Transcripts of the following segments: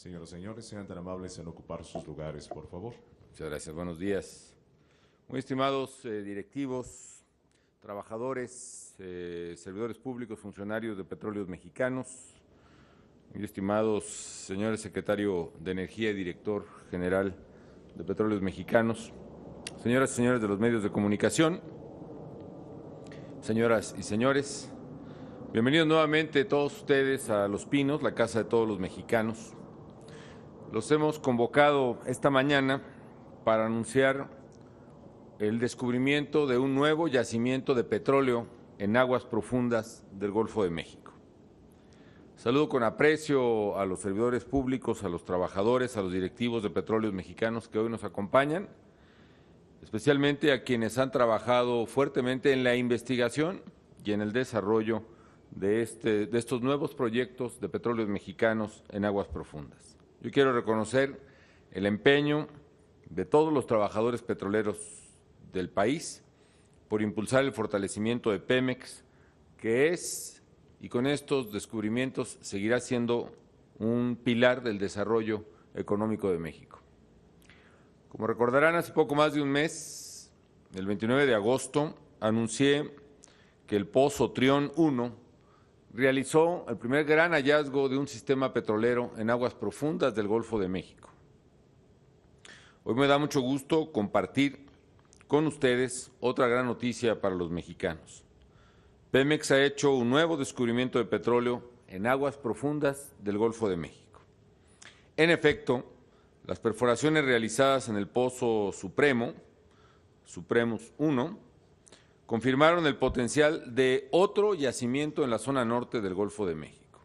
Señoras y señores, sean tan amables en ocupar sus lugares, por favor. Muchas gracias. Buenos días. Muy estimados directivos, trabajadores, servidores públicos, funcionarios de Petróleos Mexicanos, muy estimados señores secretario de Energía y director general de Petróleos Mexicanos, señoras y señores de los medios de comunicación, señoras y señores, bienvenidos nuevamente todos ustedes a Los Pinos, la casa de todos los mexicanos. Los hemos convocado esta mañana para anunciar el descubrimiento de un nuevo yacimiento de petróleo en aguas profundas del Golfo de México. Saludo con aprecio a los servidores públicos, a los trabajadores, a los directivos de Petróleos Mexicanos que hoy nos acompañan, especialmente a quienes han trabajado fuertemente en la investigación y en el desarrollo de estos nuevos proyectos de Petróleos Mexicanos en aguas profundas. Yo quiero reconocer el empeño de todos los trabajadores petroleros del país por impulsar el fortalecimiento de Pemex, que es, y con estos descubrimientos seguirá siendo un pilar del desarrollo económico de México. Como recordarán, hace poco más de un mes, el 29 de agosto, anuncié que el Pozo Trión 1 realizó el primer gran hallazgo de un sistema petrolero en aguas profundas del Golfo de México. Hoy me da mucho gusto compartir con ustedes otra gran noticia para los mexicanos. Pemex ha hecho un nuevo descubrimiento de petróleo en aguas profundas del Golfo de México. En efecto, las perforaciones realizadas en el Pozo Supremus 1, confirmaron el potencial de otro yacimiento en la zona norte del Golfo de México.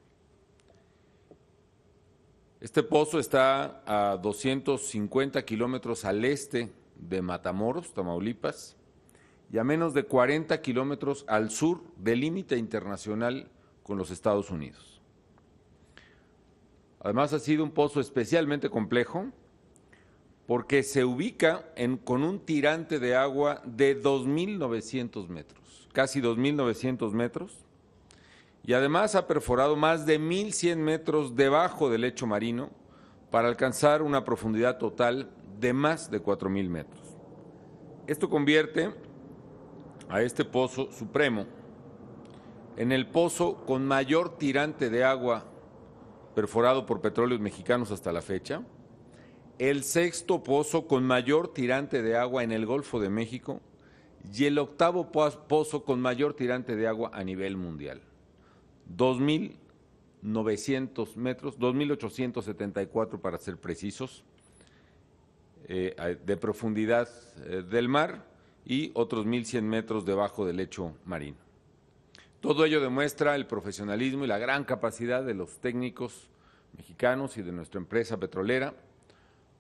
Este pozo está a 250 kilómetros al este de Matamoros, Tamaulipas, y a menos de 40 kilómetros al sur del límite internacional con los Estados Unidos. Además, ha sido un pozo especialmente complejo porque se ubica con un tirante de agua de 2.900 metros, casi 2.900 metros, y además ha perforado más de 1.100 metros debajo del lecho marino para alcanzar una profundidad total de más de 4.000 metros. Esto convierte a este Pozo Supremo en el pozo con mayor tirante de agua perforado por Petróleos Mexicanos hasta la fecha, el sexto pozo con mayor tirante de agua en el Golfo de México y el octavo pozo con mayor tirante de agua a nivel mundial. 2.900 metros, 2.874 para ser precisos, de profundidad del mar y otros 1.100 metros debajo del lecho marino. Todo ello demuestra el profesionalismo y la gran capacidad de los técnicos mexicanos y de nuestra empresa petrolera,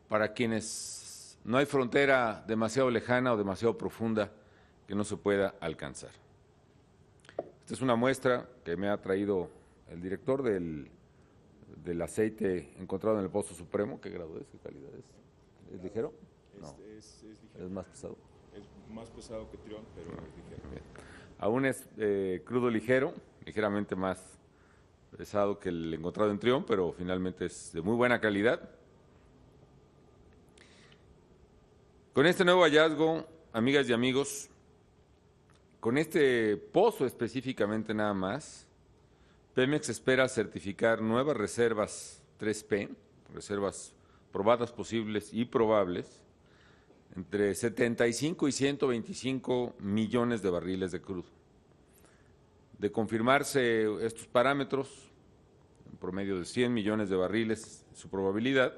para quienes no hay frontera demasiado lejana o demasiado profunda que no se pueda alcanzar. Esta es una muestra que me ha traído el director del aceite encontrado en el Pozo Supremo. ¿Qué grado es? ¿Qué calidad es? ¿Es ligero? No. Es ligero. ¿Es más pesado? Es más pesado que Trión, pero es ligero. Bien. Aún es crudo ligero, ligeramente más pesado que el encontrado en Trión, pero finalmente es de muy buena calidad. Con este nuevo hallazgo, amigas y amigos, con este pozo específicamente nada más, Pemex espera certificar nuevas reservas 3P, reservas probadas, posibles y probables, entre 75 y 125 millones de barriles de crudo. De confirmarse estos parámetros, en promedio de 100 millones de barriles, su probabilidad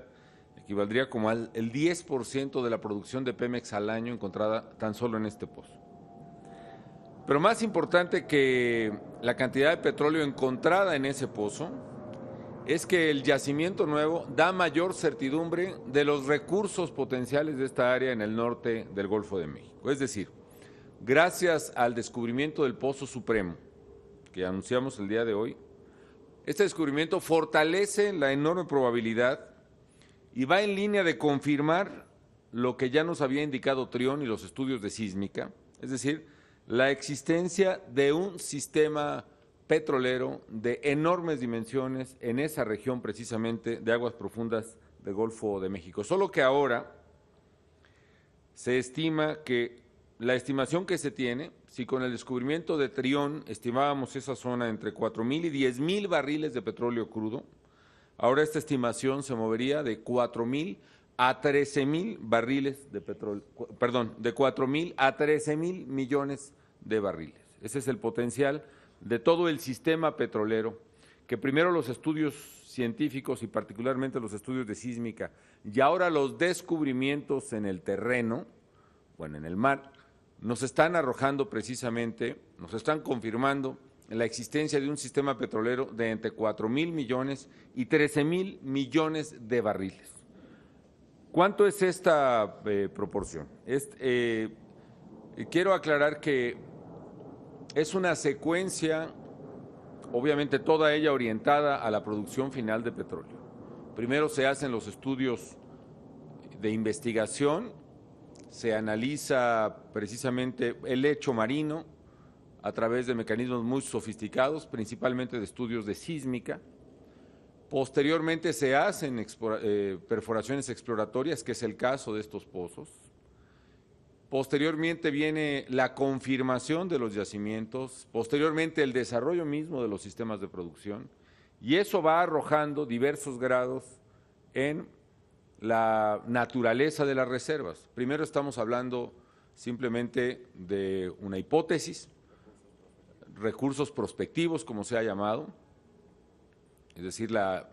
equivaldría como al 10% de la producción de Pemex al año encontrada tan solo en este pozo. Pero más importante que la cantidad de petróleo encontrada en ese pozo es que el yacimiento nuevo da mayor certidumbre de los recursos potenciales de esta área en el norte del Golfo de México. Es decir, gracias al descubrimiento del Pozo Supremo, que anunciamos el día de hoy, este descubrimiento fortalece la enorme probabilidad y va en línea de confirmar lo que ya nos había indicado Trión y los estudios de sísmica, es decir, la existencia de un sistema petrolero de enormes dimensiones en esa región precisamente de aguas profundas del Golfo de México. Solo que ahora se estima que la estimación que se tiene, si con el descubrimiento de Trión estimábamos esa zona entre 4,000 y 10,000 barriles de petróleo crudo, ahora esta estimación se movería de 4,000 a 13,000 barriles de petróleo, perdón, de 4,000 a 13,000 millones de barriles. Ese es el potencial de todo el sistema petrolero, que primero los estudios científicos y particularmente los estudios de sísmica y ahora los descubrimientos en el terreno, bueno, en el mar, nos están arrojando precisamente, nos están confirmando la existencia de un sistema petrolero de entre 4,000 millones y 13,000 millones de barriles. ¿Cuánto es esta proporción? Quiero aclarar que es una secuencia, obviamente toda ella orientada a la producción final de petróleo. Primero se hacen los estudios de investigación, se analiza precisamente el lecho marino a través de mecanismos muy sofisticados, principalmente de estudios de sísmica. Posteriormente se hacen perforaciones exploratorias, que es el caso de estos pozos. Posteriormente viene la confirmación de los yacimientos, posteriormente el desarrollo mismo de los sistemas de producción, y eso va arrojando diversos grados en la naturaleza de las reservas. Primero estamos hablando simplemente de una hipótesis, recursos prospectivos, como se ha llamado, es decir, la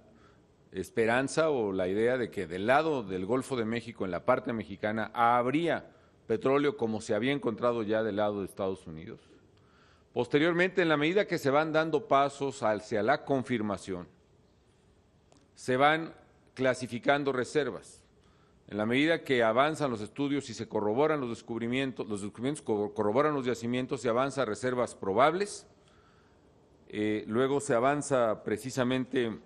esperanza o la idea de que del lado del Golfo de México, en la parte mexicana, habría petróleo como se había encontrado ya del lado de Estados Unidos. Posteriormente, en la medida que se van dando pasos hacia la confirmación, se van clasificando reservas. En la medida que avanzan los estudios y se corroboran los descubrimientos corroboran los yacimientos, se avanza a reservas probables, luego se avanza precisamente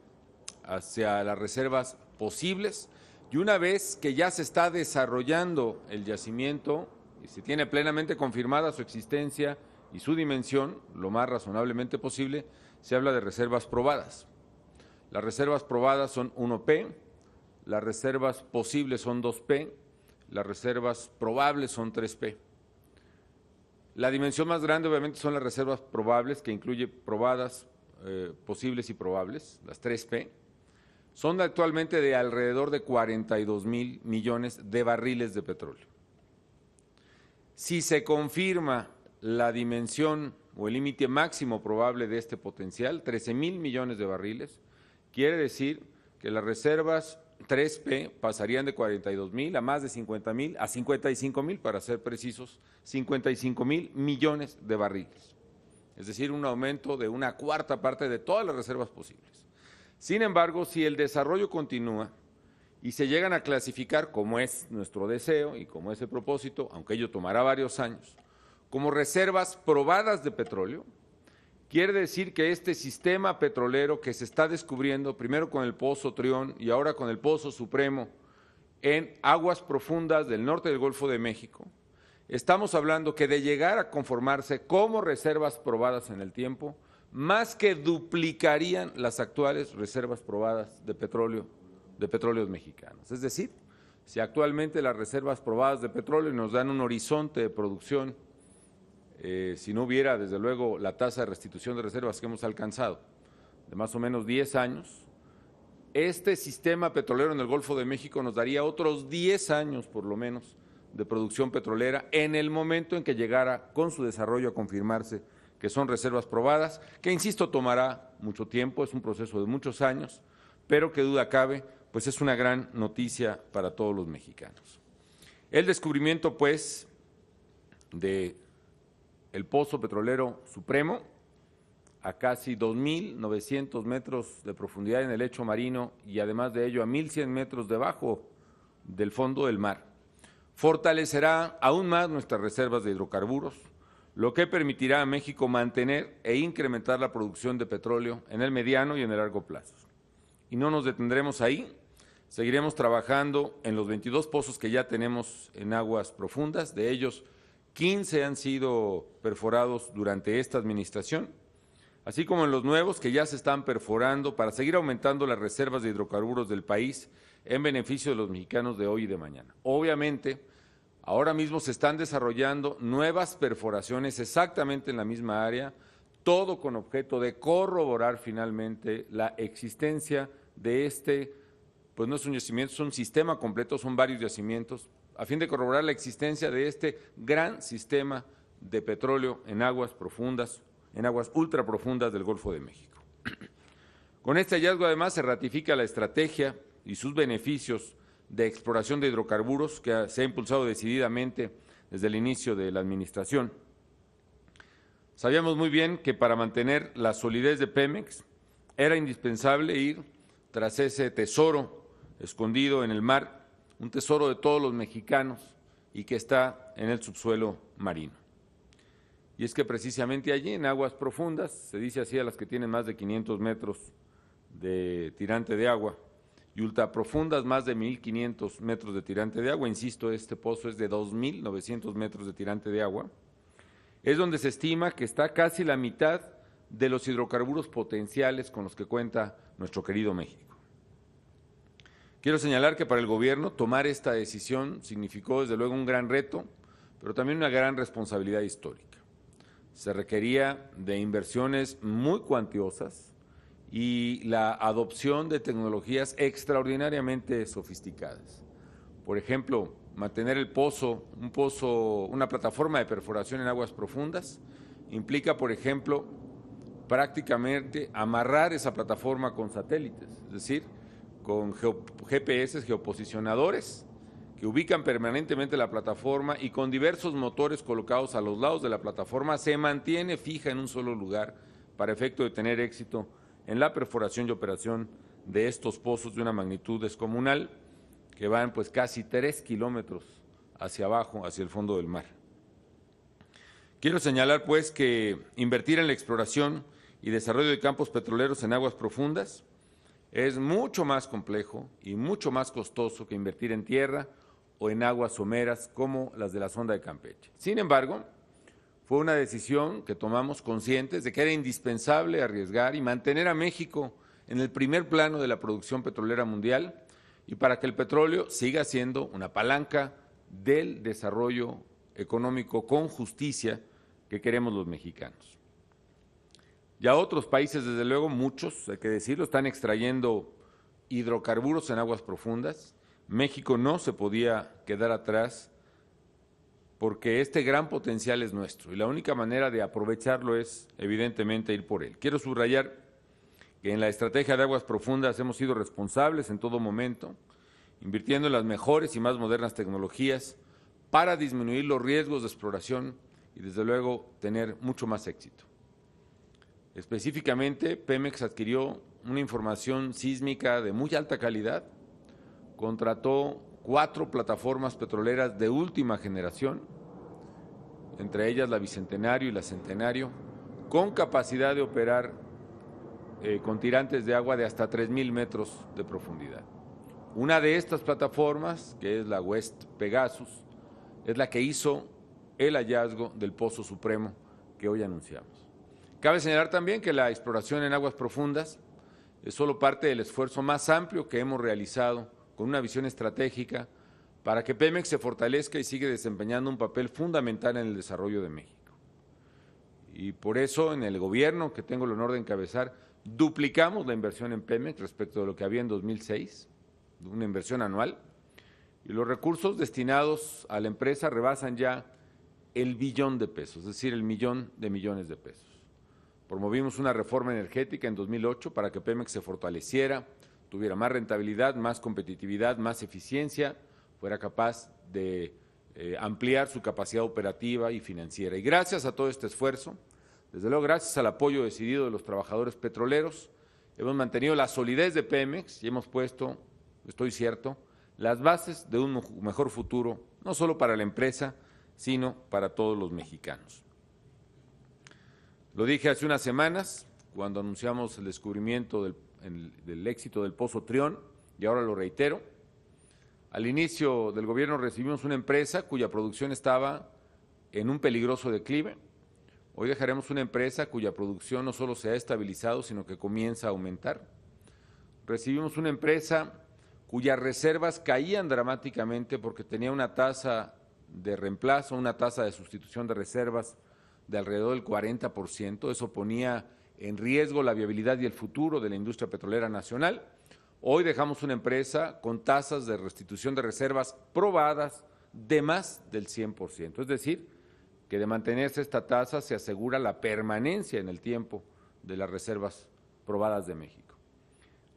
hacia las reservas posibles, y una vez que ya se está desarrollando el yacimiento y se tiene plenamente confirmada su existencia y su dimensión, lo más razonablemente posible, se habla de reservas probadas. Las reservas probadas son 1P, las reservas posibles son 2P, las reservas probables son 3P. La dimensión más grande obviamente son las reservas probables, que incluye probadas, posibles y probables, las 3P. Son actualmente de alrededor de 42,000 millones de barriles de petróleo. Si se confirma la dimensión o el límite máximo probable de este potencial, 13,000 millones de barriles, quiere decir que las reservas 3P pasarían de 42,000 a más de 50,000, a 55,000 para ser precisos, 55,000 millones de barriles. Es decir, un aumento de una cuarta parte de todas las reservas posibles. Sin embargo, si el desarrollo continúa y se llegan a clasificar, como es nuestro deseo y como es el propósito, aunque ello tomará varios años, como reservas probadas de petróleo, quiere decir que este sistema petrolero que se está descubriendo, primero con el Pozo Trión y ahora con el Pozo Supremo, en aguas profundas del norte del Golfo de México, estamos hablando que de llegar a conformarse como reservas probadas en el tiempo, más que duplicarían las actuales reservas probadas de petróleos mexicanos. Es decir, si actualmente las reservas probadas de petróleo nos dan un horizonte de producción, si no hubiera, desde luego, la tasa de restitución de reservas que hemos alcanzado, de más o menos 10 años, este sistema petrolero en el Golfo de México nos daría otros 10 años, por lo menos, de producción petrolera en el momento en que llegara con su desarrollo a confirmarse que son reservas probadas, que, insisto, tomará mucho tiempo, es un proceso de muchos años, pero que duda cabe, pues es una gran noticia para todos los mexicanos. El descubrimiento, pues, de el Pozo Petrolero Supremo, a casi 2,900 metros de profundidad en el lecho marino y además de ello a 1,100 metros debajo del fondo del mar, fortalecerá aún más nuestras reservas de hidrocarburos, lo que permitirá a México mantener e incrementar la producción de petróleo en el mediano y en el largo plazo. Y no nos detendremos ahí, seguiremos trabajando en los 22 pozos que ya tenemos en aguas profundas, de ellos 15 han sido perforados durante esta administración. así como en los nuevos que ya se están perforando para seguir aumentando las reservas de hidrocarburos del país en beneficio de los mexicanos de hoy y de mañana. Obviamente, ahora mismo se están desarrollando nuevas perforaciones exactamente en la misma área, todo con objeto de corroborar finalmente la existencia de este, pues no es un yacimiento, es un sistema completo, son varios yacimientos, a fin de corroborar la existencia de este gran sistema de petróleo en aguas profundas, en aguas ultraprofundas del Golfo de México. Con este hallazgo, además, se ratifica la estrategia y sus beneficios de exploración de hidrocarburos que se ha impulsado decididamente desde el inicio de la administración. Sabíamos muy bien que para mantener la solidez de Pemex era indispensable ir tras ese tesoro escondido en el mar, un tesoro de todos los mexicanos y que está en el subsuelo marino. Y es que precisamente allí, en aguas profundas, se dice así a las que tienen más de 500 metros de tirante de agua, y ultraprofundas más de 1.500 metros de tirante de agua, insisto, este pozo es de 2.900 metros de tirante de agua, es donde se estima que está casi la mitad de los hidrocarburos potenciales con los que cuenta nuestro querido México. Quiero señalar que para el gobierno tomar esta decisión significó desde luego un gran reto, pero también una gran responsabilidad histórica. Se requería de inversiones muy cuantiosas y la adopción de tecnologías extraordinariamente sofisticadas. Por ejemplo, mantener el pozo, una plataforma de perforación en aguas profundas, implica, por ejemplo, prácticamente amarrar esa plataforma con satélites, es decir, con GPS, geoposicionadores, que ubican permanentemente la plataforma y con diversos motores colocados a los lados de la plataforma se mantiene fija en un solo lugar para efecto de tener éxito en la perforación y operación de estos pozos de una magnitud descomunal que van pues casi 3 kilómetros hacia abajo, hacia el fondo del mar. Quiero señalar pues que invertir en la exploración y desarrollo de campos petroleros en aguas profundas es mucho más complejo y mucho más costoso que invertir en tierra o en aguas someras como las de la sonda de Campeche. Sin embargo, fue una decisión que tomamos conscientes de que era indispensable arriesgar y mantener a México en el primer plano de la producción petrolera mundial y para que el petróleo siga siendo una palanca del desarrollo económico con justicia que queremos los mexicanos. Ya otros países, desde luego, muchos, hay que decirlo, están extrayendo hidrocarburos en aguas profundas. México no se podía quedar atrás porque este gran potencial es nuestro y la única manera de aprovecharlo es, evidentemente, ir por él. Quiero subrayar que en la estrategia de aguas profundas hemos sido responsables en todo momento, invirtiendo en las mejores y más modernas tecnologías para disminuir los riesgos de exploración y, desde luego, tener mucho más éxito. Específicamente, Pemex adquirió una información sísmica de muy alta calidad, contrató 4 plataformas petroleras de última generación, entre ellas la Bicentenario y la Centenario, con capacidad de operar con tirantes de agua de hasta 3,000 metros de profundidad. Una de estas plataformas, que es la West Pegasus, es la que hizo el hallazgo del Pozo Supremo que hoy anunciamos. Cabe señalar también que la exploración en aguas profundas es solo parte del esfuerzo más amplio que hemos realizado con una visión estratégica para que Pemex se fortalezca y siga desempeñando un papel fundamental en el desarrollo de México. Y por eso, en el gobierno que tengo el honor de encabezar, duplicamos la inversión en Pemex respecto de lo que había en 2006, una inversión anual, y los recursos destinados a la empresa rebasan ya el billón de pesos, es decir, el millón de millones de pesos. Promovimos una reforma energética en 2008 para que Pemex se fortaleciera, tuviera más rentabilidad, más competitividad, más eficiencia, fuera capaz de ampliar su capacidad operativa y financiera. Y gracias a todo este esfuerzo, desde luego gracias al apoyo decidido de los trabajadores petroleros, hemos mantenido la solidez de Pemex y hemos puesto, estoy cierto, las bases de un mejor futuro, no solo para la empresa, sino para todos los mexicanos. Lo dije hace unas semanas, cuando anunciamos el descubrimiento del éxito del Pozo Trión, y ahora lo reitero. Al inicio del gobierno recibimos una empresa cuya producción estaba en un peligroso declive, Hoy dejaremos una empresa cuya producción no solo se ha estabilizado, sino que comienza a aumentar. Recibimos una empresa cuyas reservas caían dramáticamente porque tenía una tasa de reemplazo, una tasa de sustitución de reservas de alrededor del 40%. Eso ponía en riesgo la viabilidad y el futuro de la industria petrolera nacional. Hoy dejamos una empresa con tasas de restitución de reservas probadas de más del 100%. Es decir, que de mantenerse esta tasa se asegura la permanencia en el tiempo de las reservas probadas de México.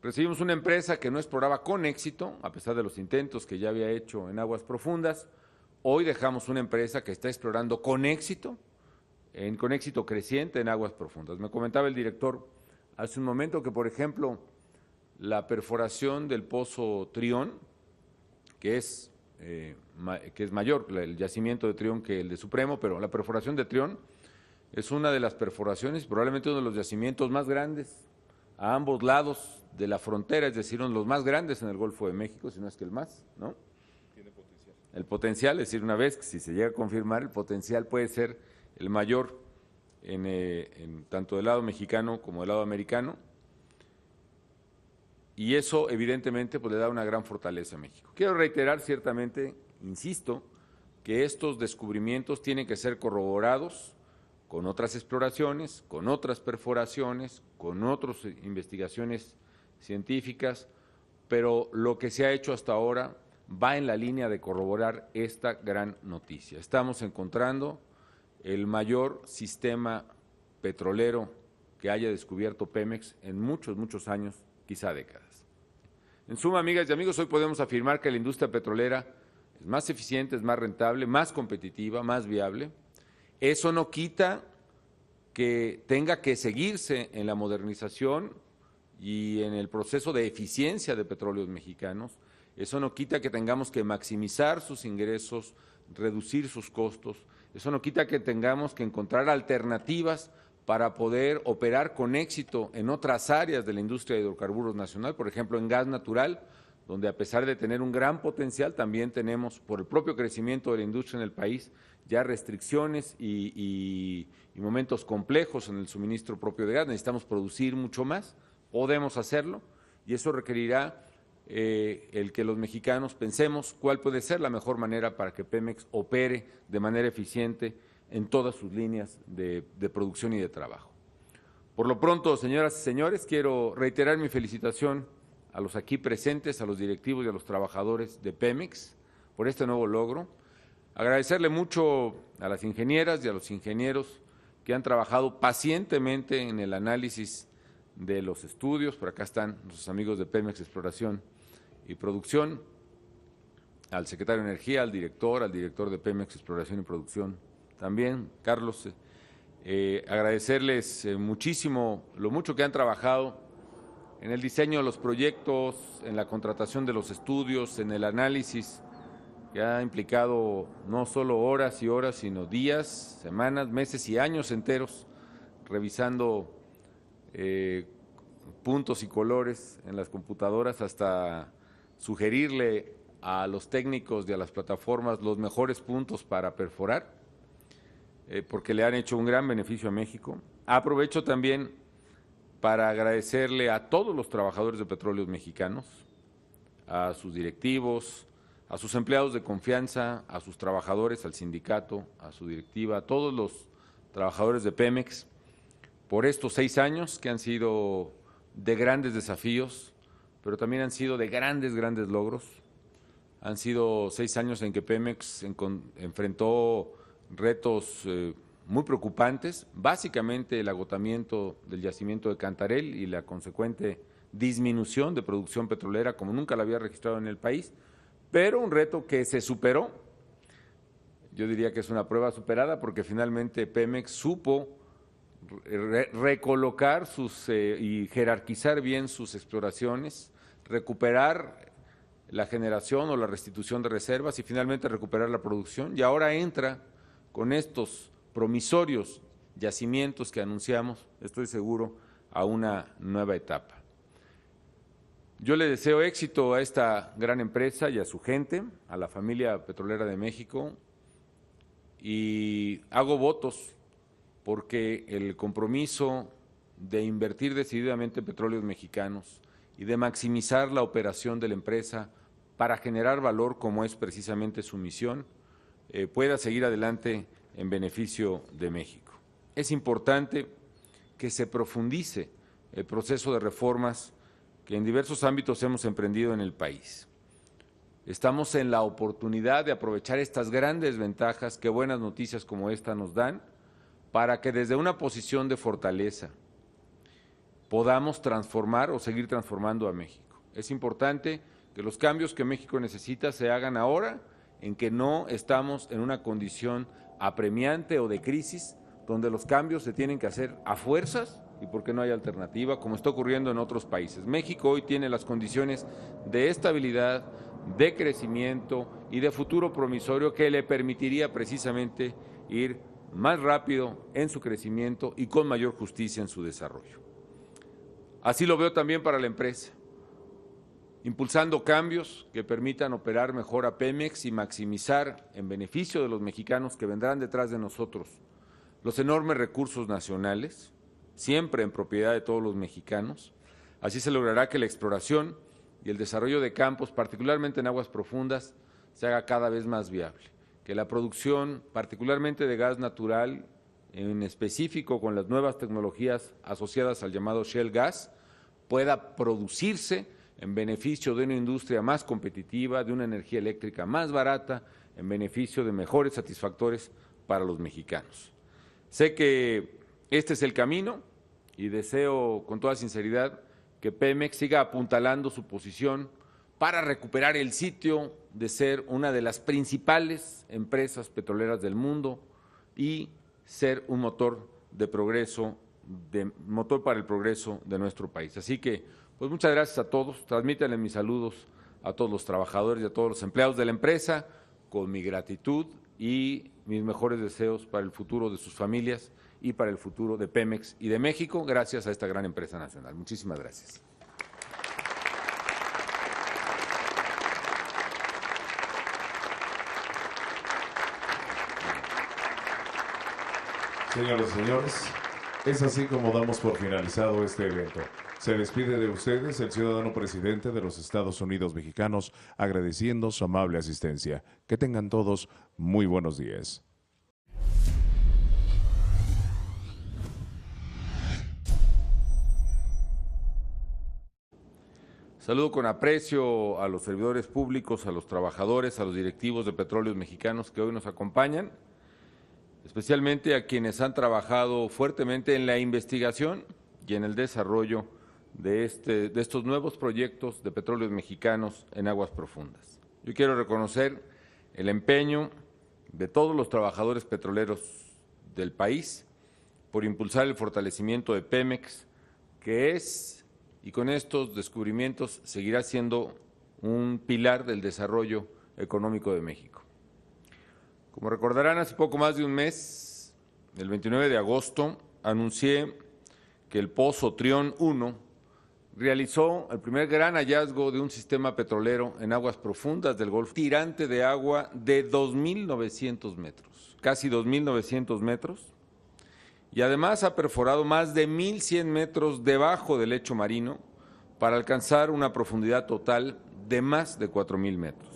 Recibimos una empresa que no exploraba con éxito, a pesar de los intentos que ya había hecho en aguas profundas. Hoy dejamos una empresa que está explorando con éxito creciente en aguas profundas. Me comentaba el director hace un momento que, por ejemplo, la perforación del pozo Trión, que es mayor el yacimiento de Trión que el de Supremo, pero la perforación de Trión es una de las perforaciones, probablemente uno de los yacimientos más grandes a ambos lados de la frontera, es decir, uno de los más grandes en el Golfo de México, si no es que el más, ¿no? Tiene potencial. El potencial, es decir, una vez que si se llega a confirmar, el potencial puede ser el mayor en tanto del lado mexicano como del lado americano, y eso evidentemente pues, le da una gran fortaleza a México. Quiero reiterar ciertamente, insisto, que estos descubrimientos tienen que ser corroborados con otras exploraciones, con otras perforaciones, con otras investigaciones científicas, pero lo que se ha hecho hasta ahora va en la línea de corroborar esta gran noticia. Estamos encontrando el mayor sistema petrolero que haya descubierto Pemex en muchos, muchos años, quizá décadas. En suma, amigas y amigos, hoy podemos afirmar que la industria petrolera es más eficiente, es más rentable, más competitiva, más viable. Eso no quita que tenga que seguirse en la modernización y en el proceso de eficiencia de petróleos mexicanos. Eso no quita que tengamos que maximizar sus ingresos, reducir sus costos. Eso no quita que tengamos que encontrar alternativas para poder operar con éxito en otras áreas de la industria de hidrocarburos nacional, por ejemplo, en gas natural, donde a pesar de tener un gran potencial, también tenemos, por el propio crecimiento de la industria en el país, ya restricciones y momentos complejos en el suministro propio de gas. Necesitamos producir mucho más, podemos hacerlo, y eso requerirá el que los mexicanos pensemos cuál puede ser la mejor manera para que Pemex opere de manera eficiente en todas sus líneas de producción y de trabajo. Por lo pronto, señoras y señores, quiero reiterar mi felicitación a los aquí presentes, a los directivos y a los trabajadores de Pemex por este nuevo logro. Agradecerle mucho a las ingenieras y a los ingenieros que han trabajado pacientemente en el análisis de los estudios. Por acá están nuestros amigos de Pemex Exploración y Producción, al secretario de Energía, al director de Pemex Exploración y Producción, también, Carlos, agradecerles muchísimo lo mucho que han trabajado en el diseño de los proyectos, en la contratación de los estudios, en el análisis, que ha implicado no solo horas y horas, sino días, semanas, meses y años enteros, revisando puntos y colores en las computadoras hasta sugerirle a los técnicos y a las plataformas los mejores puntos para perforar, porque le han hecho un gran beneficio a México. Aprovecho también para agradecerle a todos los trabajadores de Petróleos Mexicanos, a sus directivos, a sus empleados de confianza, a sus trabajadores, al sindicato, a su directiva, a todos los trabajadores de Pemex, por estos 6 años que han sido de grandes desafíos, pero también han sido de grandes, grandes logros. Han sido 6 años en que Pemex enfrentó retos muy preocupantes, básicamente el agotamiento del yacimiento de Cantarell y la consecuente disminución de producción petrolera como nunca la había registrado en el país, pero un reto que se superó. Yo diría que es una prueba superada porque finalmente Pemex supo recolocar y jerarquizar bien sus exploraciones, recuperar la generación o la restitución de reservas y finalmente recuperar la producción, y ahora entra con estos promisorios yacimientos que anunciamos, estoy seguro, a una nueva etapa. Yo le deseo éxito a esta gran empresa y a su gente, a la familia petrolera de México, y hago votos porque el compromiso de invertir decididamente en petróleos mexicanos y de maximizar la operación de la empresa para generar valor, como es precisamente su misión, pueda seguir adelante en beneficio de México. Es importante que se profundice el proceso de reformas que en diversos ámbitos hemos emprendido en el país. Estamos en la oportunidad de aprovechar estas grandes ventajas que buenas noticias como esta nos dan para que desde una posición de fortaleza podamos transformar o seguir transformando a México. Es importante que los cambios que México necesita se hagan ahora, en que no estamos en una condición apremiante o de crisis, donde los cambios se tienen que hacer a fuerzas y porque no hay alternativa, como está ocurriendo en otros países. México hoy tiene las condiciones de estabilidad, de crecimiento y de futuro promisorio que le permitiría precisamente ir más rápido en su crecimiento y con mayor justicia en su desarrollo. Así lo veo también para la empresa, impulsando cambios que permitan operar mejor a Pemex y maximizar en beneficio de los mexicanos que vendrán detrás de nosotros los enormes recursos nacionales, siempre en propiedad de todos los mexicanos. Así se logrará que la exploración y el desarrollo de campos, particularmente en aguas profundas, se haga cada vez más viable, que la producción, particularmente de gas natural, en específico con las nuevas tecnologías asociadas al llamado shale gas, pueda producirse en beneficio de una industria más competitiva, de una energía eléctrica más barata, en beneficio de mejores satisfactores para los mexicanos. Sé que este es el camino y deseo con toda sinceridad que Pemex siga apuntalando su posición para recuperar el sitio de ser una de las principales empresas petroleras del mundo y ser un motor de progreso, motor para el progreso de nuestro país. Así que, pues muchas gracias a todos, transmítanle mis saludos a todos los trabajadores y a todos los empleados de la empresa, con mi gratitud y mis mejores deseos para el futuro de sus familias y para el futuro de Pemex y de México, gracias a esta gran empresa nacional. Muchísimas gracias. Señoras y señores, es así como damos por finalizado este evento. Se despide de ustedes el ciudadano presidente de los Estados Unidos mexicanos, agradeciendo su amable asistencia. Que tengan todos muy buenos días. Saludo con aprecio a los servidores públicos, a los trabajadores, a los directivos de Petróleos Mexicanos que hoy nos acompañan, especialmente a quienes han trabajado fuertemente en la investigación y en el desarrollo de estos nuevos proyectos de Petróleos Mexicanos en aguas profundas. Yo quiero reconocer el empeño de todos los trabajadores petroleros del país por impulsar el fortalecimiento de Pemex, que es, y con estos descubrimientos, seguirá siendo un pilar del desarrollo económico de México. Como recordarán, hace poco más de un mes, el 29 de agosto, anuncié que el Pozo Trión 1 realizó el primer gran hallazgo de un sistema petrolero en aguas profundas del Golfo, tirante de agua de 2.900 metros, casi 2.900 metros, y además ha perforado más de 1.100 metros debajo del lecho marino para alcanzar una profundidad total de más de 4.000 metros.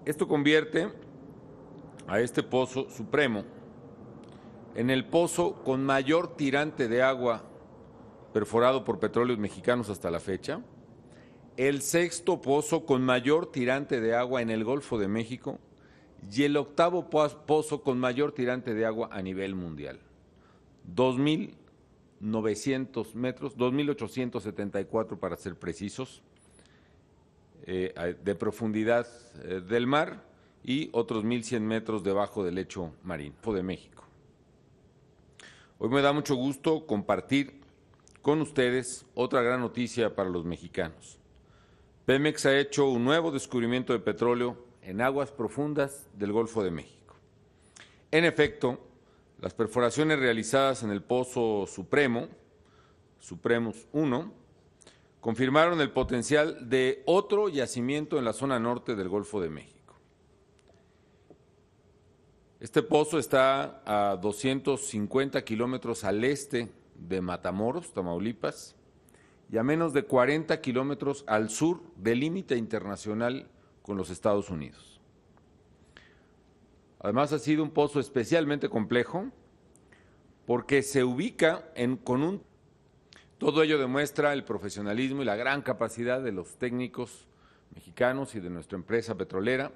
Esto convierte a este pozo supremo en el pozo con mayor tirante de agua perforado por Petróleos Mexicanos hasta la fecha, el sexto pozo con mayor tirante de agua en el Golfo de México y el octavo pozo con mayor tirante de agua a nivel mundial. 2.900 metros, 2.874 para ser precisos, de profundidad del mar y otros 1.100 metros debajo del lecho marino de México. Hoy me da mucho gusto compartir con ustedes otra gran noticia para los mexicanos. Pemex ha hecho un nuevo descubrimiento de petróleo en aguas profundas del Golfo de México. En efecto, las perforaciones realizadas en el Pozo Supremo, Supremus 1, confirmaron el potencial de otro yacimiento en la zona norte del Golfo de México. Este pozo está a 250 kilómetros al este de Matamoros, Tamaulipas, y a menos de 40 kilómetros al sur del límite internacional con los Estados Unidos. Además, ha sido un pozo especialmente complejo porque se ubica Todo ello demuestra el profesionalismo y la gran capacidad de los técnicos mexicanos y de nuestra empresa petrolera,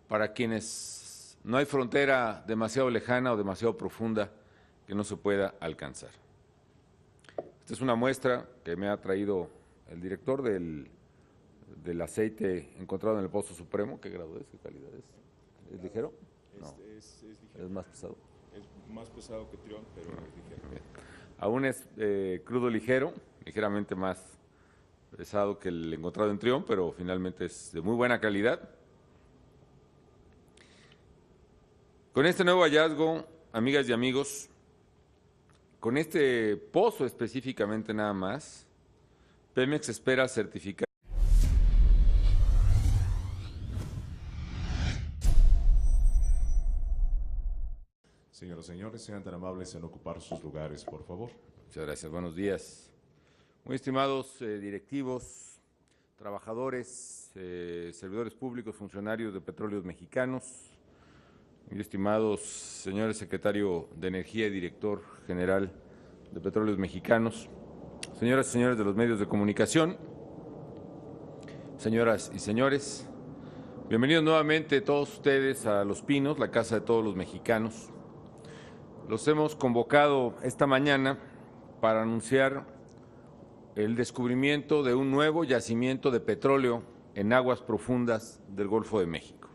para quienes no hay frontera demasiado lejana o demasiado profunda que no se pueda alcanzar. Esta es una muestra que me ha traído el director del aceite encontrado en el Pozo Supremo. ¿Qué grado es? ¿Qué calidad es? ¿Es ligero? No. Es ligero. ¿Es más pesado? Es más pesado que Trión, pero es ligero. Bien. Aún es crudo ligero, ligeramente más pesado que el encontrado en Trión, pero finalmente es de muy buena calidad. Con este nuevo hallazgo, amigas y amigos, con este pozo específicamente nada más, Pemex espera certificar. Señoras y señores, sean tan amables en ocupar sus lugares, por favor. Muchas gracias, buenos días. Muy estimados directivos, trabajadores, servidores públicos, funcionarios de Petróleos Mexicanos, muy estimados señores secretario de Energía y director general de Petróleos Mexicanos, señoras y señores de los medios de comunicación, señoras y señores, bienvenidos nuevamente todos ustedes a Los Pinos, la casa de todos los mexicanos. Los hemos convocado esta mañana para anunciar el descubrimiento de un nuevo yacimiento de petróleo en aguas profundas del Golfo de México.